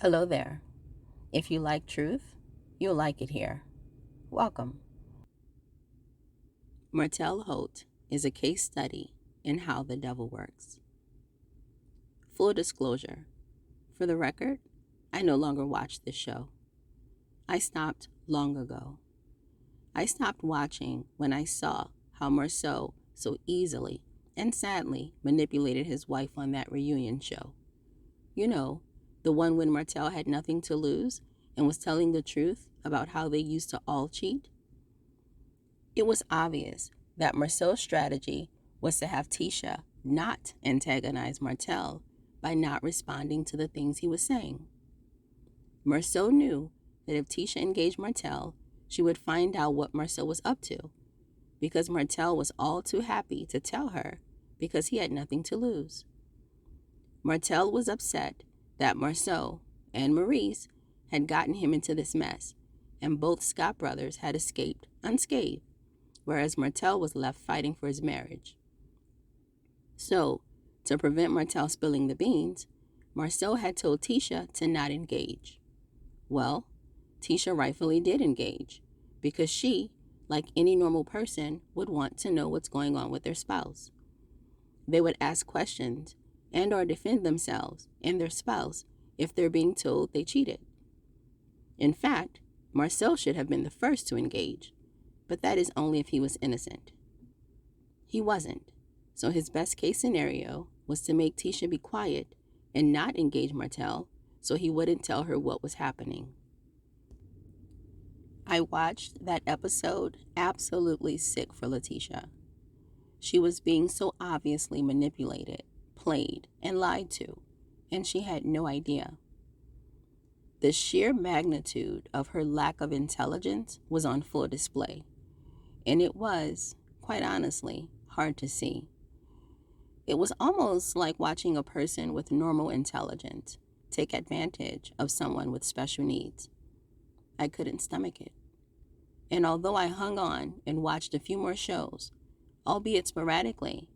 Hello there. If you like truth, you'll like it here. Welcome. Martell Holt is a case study in how the devil works. Full disclosure, for the record, I no longer watch this show. I stopped long ago. I stopped watching when I saw how Marceau so easily and sadly manipulated his wife on that reunion show. You know, the one when Martell had nothing to lose and was telling the truth about how they used to all cheat. It was obvious that Marceau's strategy was to have Tisha not antagonize Martell by not responding to the things he was saying. Marceau knew that if Tisha engaged Martell, she would find out what Marceau was up to, because Martell was all too happy to tell her because he had nothing to lose. Martell was upset that Marceau and Maurice had gotten him into this mess, and both Scott brothers had escaped unscathed, whereas Martell was left fighting for his marriage. So, to prevent Martell spilling the beans, Marceau had told Tisha to not engage. Well, Tisha rightfully did engage, because she, like any normal person, would want to know what's going on with their spouse. They would ask questions and or defend themselves and their spouse if they're being told they cheated. In fact, Marceau should have been the first to engage, but that is only if he was innocent. He wasn't, so his best case scenario was to make Tisha be quiet and not engage Martell so he wouldn't tell her what was happening. I watched that episode absolutely sick for Letitia. She was being so obviously manipulated, played, and lied to, and she had no idea. The sheer magnitude of her lack of intelligence was on full display, and it was, quite honestly, hard to see. It was almost like watching a person with normal intelligence take advantage of someone with special needs. I couldn't stomach it. And although I hung on and watched a few more shows, albeit sporadically,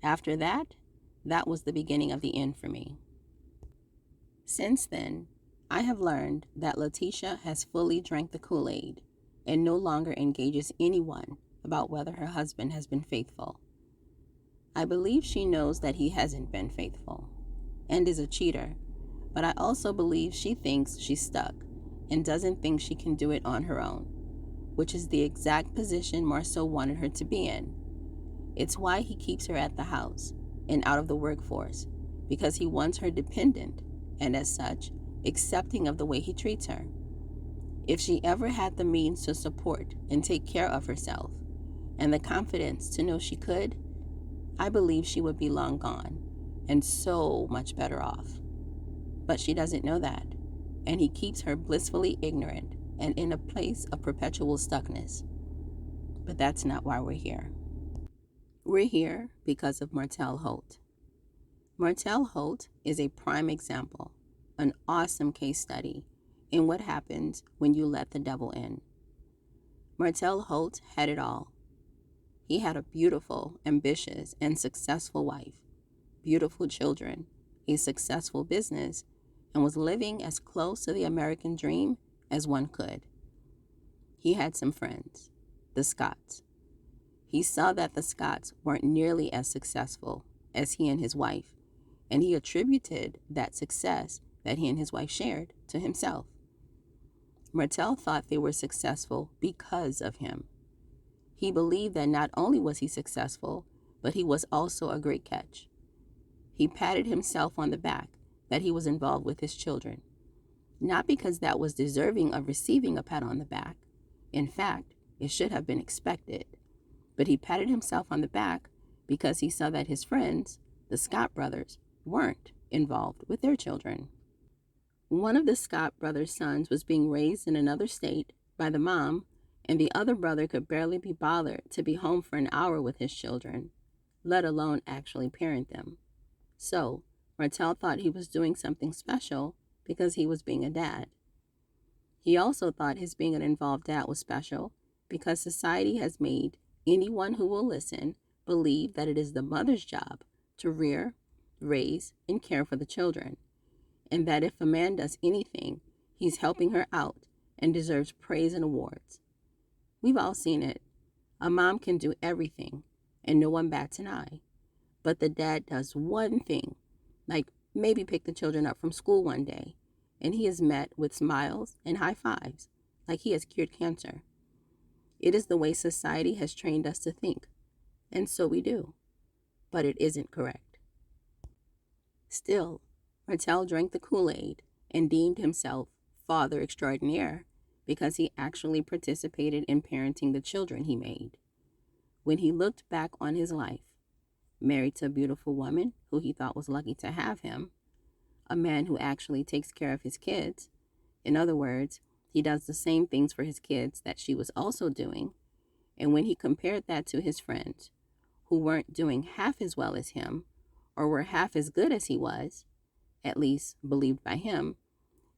after that, that was the beginning of the end for me. Since then, I have learned that Letitia has fully drank the Kool-Aid and no longer engages anyone about whether her husband has been faithful. I believe she knows that he hasn't been faithful and is a cheater, but I also believe she thinks she's stuck and doesn't think she can do it on her own, which is the exact position Marceau wanted her to be in. It's why he keeps her at the house and out of the workforce, because he wants her dependent and, as such, accepting of the way he treats her. If she ever had the means to support and take care of herself and the confidence to know she could, I believe she would be long gone and so much better off. But she doesn't know that, and he keeps her blissfully ignorant and in a place of perpetual stuckness. But that's not why we're here. We're here because of Martell Holt. Martell Holt is a prime example, an awesome case study in what happens when you let the devil in. Martell Holt had it all. He had a beautiful, ambitious, and successful wife, beautiful children, a successful business, and was living as close to the American dream as one could. He had some friends, the Scotts. He saw that the Scotts weren't nearly as successful as he and his wife, and he attributed that success that he and his wife shared to himself. Martell thought they were successful because of him. He believed that not only was he successful, but he was also a great catch. He patted himself on the back that he was involved with his children, not because that was deserving of receiving a pat on the back. In fact, it should have been expected. But he patted himself on the back because he saw that his friends, the Scott brothers, weren't involved with their children. One of the Scott brothers' sons was being raised in another state by the mom, and the other brother could barely be bothered to be home for an hour with his children, let alone actually parent them. So, Martell thought he was doing something special because he was being a dad. He also thought his being an involved dad was special because society has made anyone who will listen believe that it is the mother's job to rear, raise, and care for the children. and that if a man does anything, he's helping her out and deserves praise and awards. We've all seen it. A mom can do everything, and no one bats an eye. But the dad does one thing, like maybe pick the children up from school one day, and he is met with smiles and high fives, like he has cured cancer. It is the way society has trained us to think, and so we do. But it isn't correct. Still, Martel drank the Kool-Aid and deemed himself father extraordinaire because he actually participated in parenting the children he made. When he looked back on his life, married to a beautiful woman who he thought was lucky to have him, a man who actually takes care of his kids, in other words, he does the same things for his kids that she was also doing, and when he compared that to his friends, who weren't doing half as well as him, or were half as good as he was, at least believed by him,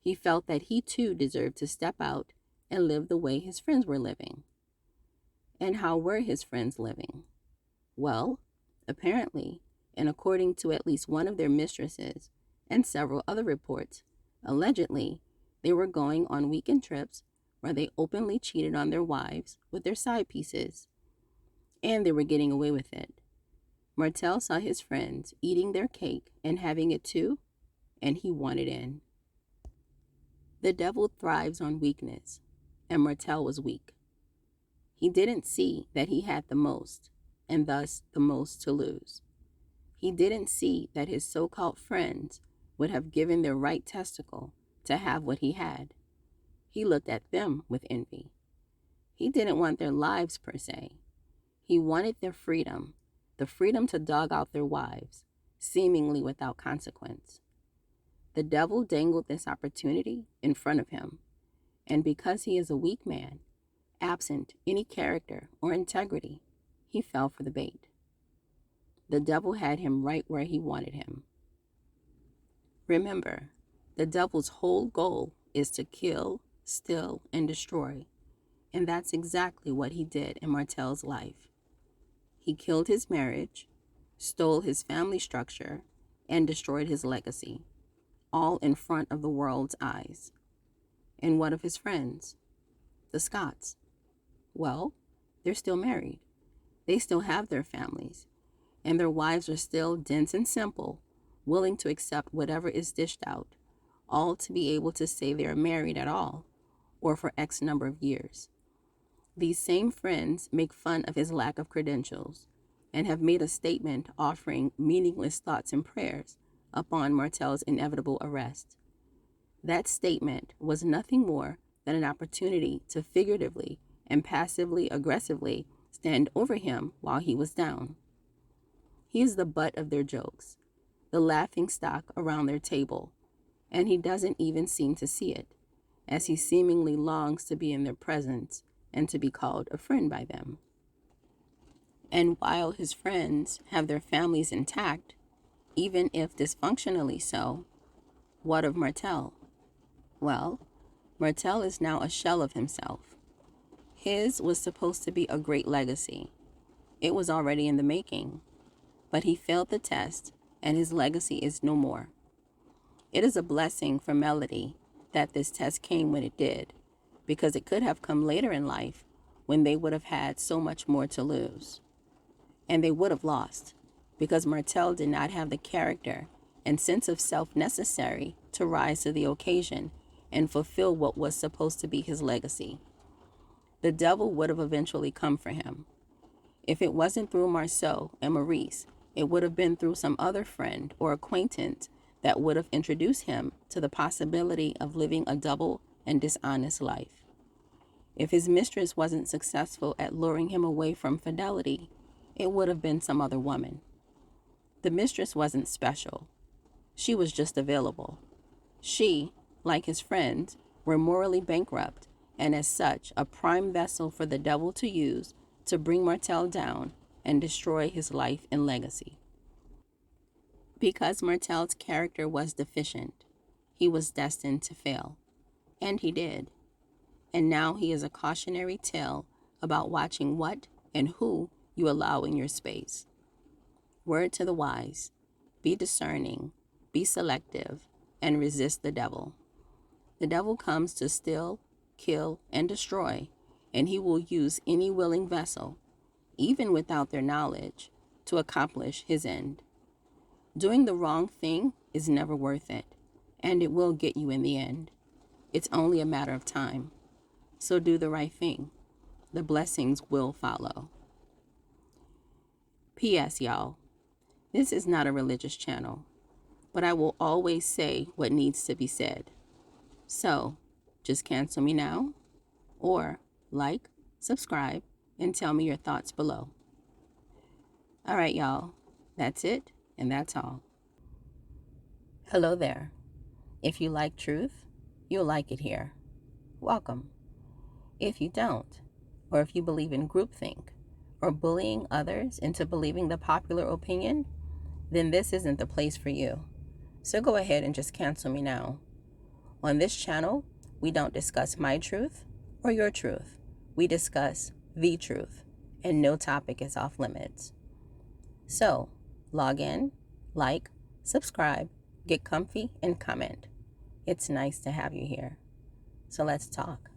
he felt that he too deserved to step out and live the way his friends were living. And how were his friends living? Well, apparently, and according to at least one of their mistresses and several other reports, allegedly, they were going on weekend trips where they openly cheated on their wives with their side pieces, and they were getting away with it. Martel saw his friends eating their cake and having it too, and he wanted in. The devil thrives on weakness, and Martel was weak. He didn't see that he had the most, and thus the most to lose. He didn't see that his so-called friends would have given their right testicle to have what he had. He looked at them with envy. He didn't want their lives per se. He wanted their freedom, the freedom to dog out their wives, seemingly without consequence. The devil dangled this opportunity in front of him, and because he is a weak man, absent any character or integrity, he fell for the bait. The devil had him right where he wanted him. Remember, the devil's whole goal is to kill, steal, and destroy, and that's exactly what he did in Martel's life. He killed his marriage, stole his family structure, and destroyed his legacy, all in front of the world's eyes. And what of his friends? The Scotts. Well, they're still married. They still have their families, and their wives are still dense and simple, willing to accept whatever is dished out, all to be able to say they are married at all, or for X number of years. These same friends make fun of his lack of credentials and have made a statement offering meaningless thoughts and prayers upon Martel's inevitable arrest. That statement was nothing more than an opportunity to figuratively and passively aggressively stand over him while he was down. He is the butt of their jokes, the laughing stock around their table, and he doesn't even seem to see it, as he seemingly longs to be in their presence and to be called a friend by them. And while his friends have their families intact, even if dysfunctionally so, what of Martel? Well, Martel is now a shell of himself. His was supposed to be a great legacy. It was already in the making, but he failed the test, and his legacy is no more. It is a blessing for Melody that this test came when it did, because it could have come later in life when they would have had so much more to lose. And they would have lost, because Martel did not have the character and sense of self necessary to rise to the occasion and fulfill what was supposed to be his legacy. The devil would have eventually come for him. If it wasn't through Marceau and Maurice, it would have been through some other friend or acquaintance that would have introduced him to the possibility of living a double and dishonest life. If his mistress wasn't successful at luring him away from fidelity, it would have been some other woman. The mistress wasn't special. She was just available. She, like his friends, were morally bankrupt, and as such, a prime vessel for the devil to use to bring Martel down and destroy his life and legacy. Because Martel's character was deficient, he was destined to fail. And he did. And now he is a cautionary tale about watching what and who you allow in your space. Word to the wise: be discerning, be selective, and resist the devil. The devil comes to steal, kill, and destroy, and he will use any willing vessel, even without their knowledge, to accomplish his end. Doing the wrong thing is never worth it, and it will get you in the end. It's only a matter of time. So do the right thing. The blessings will follow. P.S. Y'all, this is not a religious channel, but I will always say what needs to be said. So, just cancel me now, or like, subscribe, and tell me your thoughts below. All right, y'all, that's it, and that's all. Hello there. If you like truth, you'll like it here. Welcome. If you don't, or if you believe in groupthink, or bullying others into believing the popular opinion, then this isn't the place for you. So go ahead and just cancel me now. On this channel, we don't discuss my truth or your truth. We discuss the truth, and no topic is off limits. So, log in, like, subscribe, get comfy, and comment. It's nice to have you here. So let's talk.